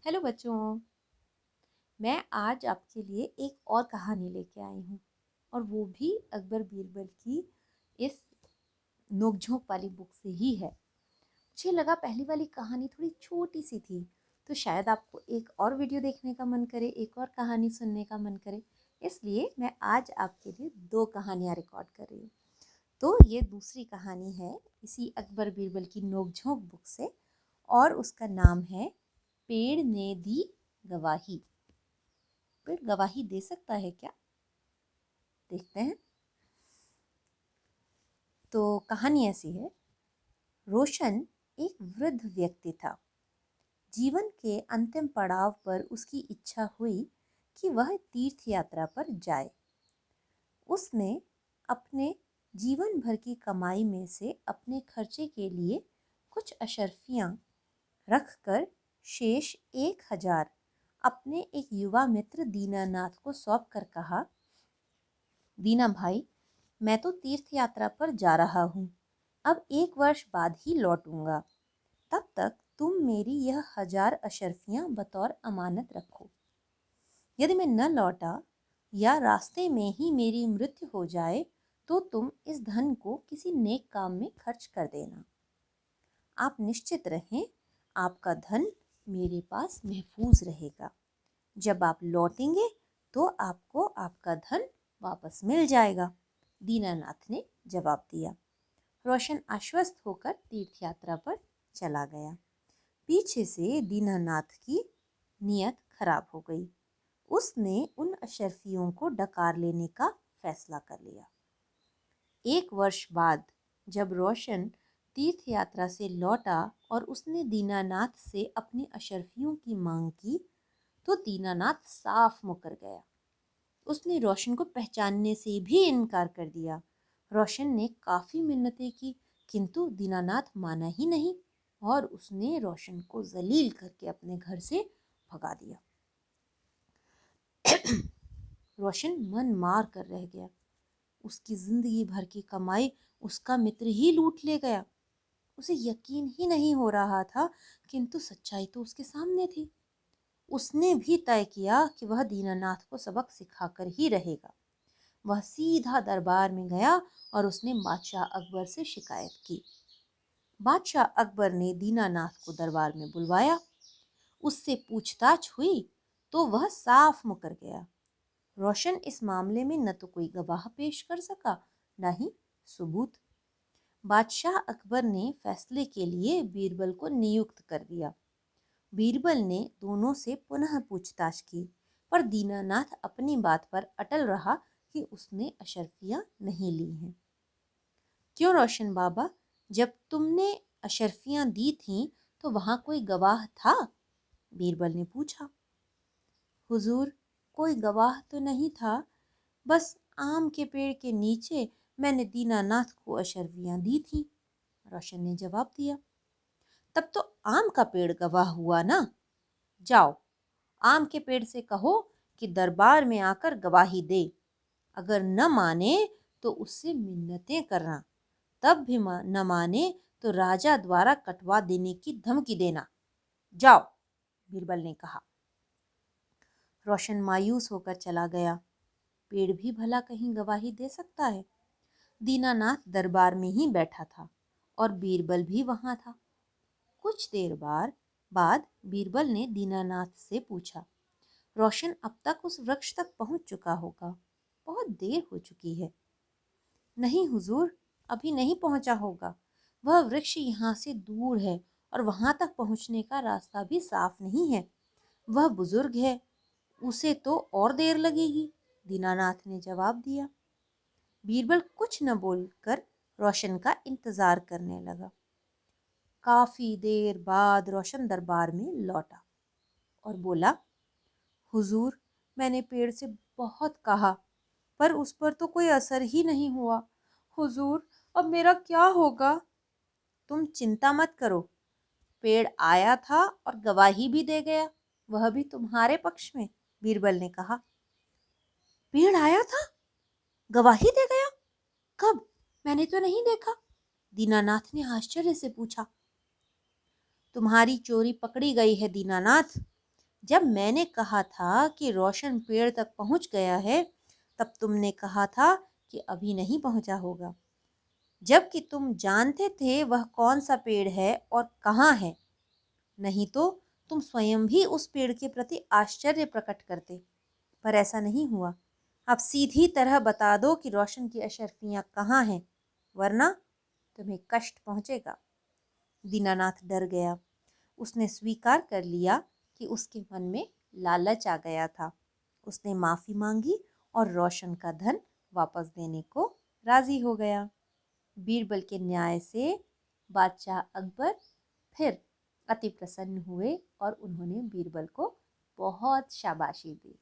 Hello बच्चों। मैं आज आपके लिए एक और कहानी लेके आई हूँ और वो भी अकबर बीरबल की इस नोकझोंक वाली बुक से ही है। मुझे लगा पहली वाली कहानी थोड़ी छोटी सी थी तो शायद आपको एक और वीडियो देखने का मन करे, एक और कहानी सुनने का मन करे, इसलिए मैं आज आपके लिए दो कहानियाँ रिकॉर्ड कर रही हूँ। तो ये दूसरी कहानी है इसी अकबर बीरबल की नोकझोंक बुक से और उसका नाम है पेड़ ने दी गवाही। पेड़ गवाही दे सकता है क्या? देखते हैं। तो कहानी ऐसी है। रोशन एक वृद्ध व्यक्ति था। जीवन के अंतिम पड़ाव पर उसकी इच्छा हुई कि वह तीर्थ यात्रा पर जाए। उसने अपने जीवन भर की कमाई में से अपने खर्चे के लिए कुछ अशर्फियाँ रखकर शेष 1,000 अपने एक युवा मित्र दीनानाथ को सौंप कर कहा, दीना भाई, मैं तो तीर्थ यात्रा पर जा रहा हूँ। अब 1 वर्ष बाद ही लौटूंगा। तब तक तुम मेरी यह 1,000 अशर्फियाँ बतौर अमानत रखो। यदि मैं न लौटा या रास्ते में ही मेरी मृत्यु हो जाए तो तुम इस धन को किसी नेक काम में खर्च कर देना। आप निश्चित रहें, आपका धन मेरे पास महफूज रहेगा। जब आप लौटेंगे तो आपको आपका धन वापस मिल जाएगा। दीनानाथ ने जवाब दिया। रोशन आश्वस्त होकर तीर्थ यात्रा पर चला गया। पीछे से दीनानाथ की नीयत खराब हो गई। उसने उन अशरफियों को डकार लेने का फैसला कर लिया। 1 वर्ष बाद जब रोशन तीर्थ यात्रा से लौटा और उसने दीनानाथ से अपनी अशरफियों की मांग की तो दीनानाथ साफ मुकर गया। उसने रोशन को पहचानने से भी इनकार कर दिया। रोशन ने काफ़ी मिन्नतें की किंतु दीनानाथ माना ही नहीं और उसने रोशन को जलील करके अपने घर से भगा दिया। रोशन मन मार कर रह गया। उसकी जिंदगी भर की कमाई उसका मित्र ही लूट ले गया। उसे यकीन ही नहीं हो रहा था किंतु सच्चाई तो उसके सामने थी। उसने भी तय किया कि वह दीनानाथ को सबक सिखाकर ही रहेगा। वह सीधा दरबार में गया और उसने बादशाह अकबर से शिकायत की। बादशाह अकबर ने दीनानाथ को दरबार में बुलवाया। उससे पूछताछ हुई तो वह साफ मुकर गया। रोशन इस मामले में न तो कोई गवाह पेश कर सका, न ही सबूत। बादशाह अकबर ने फैसले के लिए बीरबल को नियुक्त कर दिया। बीरबल ने दोनों से पुनः पूछताछ की पर दीनानाथ अपनी बात पर अटल रहा कि उसने अशर्फियाँ नहीं ली हैं। क्यों रोशन बाबा, जब तुमने अशर्फियाँ दी थीं तो वहाँ कोई गवाह था? बीरबल ने पूछा। हुजूर, कोई गवाह तो नहीं था, बस आम के पेड़ के नीचे मैंने दीनानाथ को अशर्फियाँ दी थी, रोशन ने जवाब दिया। तब तो आम का पेड़ गवाह हुआ ना। जाओ, आम के पेड़ से कहो कि दरबार में आकर गवाही दे। अगर न माने तो उससे मिन्नतें करना, तब भी न माने तो राजा द्वारा कटवा देने की धमकी देना। जाओ, बीरबल ने कहा। रोशन मायूस होकर चला गया। पेड़ भी भला कहीं गवाही दे सकता है? दीनानाथ दरबार में ही बैठा था और बीरबल भी वहां था। कुछ देर बाद बीरबल ने दीनानाथ से पूछा, रोशन अब तक उस वृक्ष तक पहुंच चुका होगा, बहुत देर हो चुकी है। नहीं हुजूर, अभी नहीं पहुंचा होगा। वह वृक्ष यहाँ से दूर है और वहां तक पहुंचने का रास्ता भी साफ नहीं है। वह बुजुर्ग है, उसे तो और देर लगेगी, दीनानाथ ने जवाब दिया। बीरबल कुछ न बोलकर रोशन का इंतजार करने लगा। काफी देर बाद रोशन दरबार में लौटा और बोला, हुजूर, मैंने पेड़ से बहुत कहा पर उस पर तो कोई असर ही नहीं हुआ। हुजूर, अब मेरा क्या होगा? तुम चिंता मत करो, पेड़ आया था और गवाही भी दे गया, वह भी तुम्हारे पक्ष में, बीरबल ने कहा। पेड़ आया था, गवाही दे गया? कब? मैंने तो नहीं देखा, दीनानाथ ने आश्चर्य से पूछा। तुम्हारी चोरी पकड़ी गई है दीनानाथ। जब मैंने कहा था कि रोशन पेड़ तक पहुंच गया है, तब तुमने कहा था कि अभी नहीं पहुंचा होगा, जबकि तुम जानते थे वह कौन सा पेड़ है और कहाँ है। नहीं तो तुम स्वयं भी उस पेड़ के प्रति आश्चर्य प्रकट करते, पर ऐसा नहीं हुआ। अब सीधी तरह बता दो कि रोशन की अशर्फियां कहाँ हैं, वरना तुम्हें कष्ट पहुंचेगा। दीनानाथ डर गया। उसने स्वीकार कर लिया कि उसके मन में लालच आ गया था। उसने माफी मांगी और रोशन का धन वापस देने को राजी हो गया। बीरबल के न्याय से बादशाह अकबर फिर अति प्रसन्न हुए और उन्होंने बीरबल को बहुत शाबाशी दी।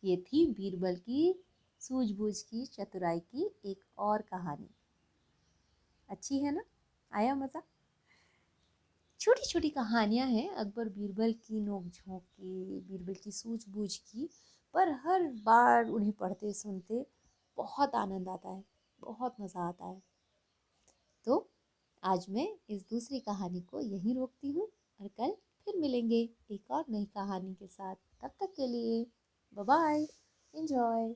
ये थी बीरबल की सूझबूझ की चतुराई की एक और कहानी। अच्छी है ना? आया मजा? छोटी छोटी कहानियां हैं अकबर बीरबल की, नोक झोंक की, बीरबल की सूझबूझ की, पर हर बार उन्हें पढ़ते सुनते बहुत आनंद आता है, बहुत मज़ा आता है। तो आज मैं इस दूसरी कहानी को यहीं रोकती हूँ और कल फिर मिलेंगे एक और नई कहानी के साथ। तब तक के लिए बाय बाय, एंजॉय।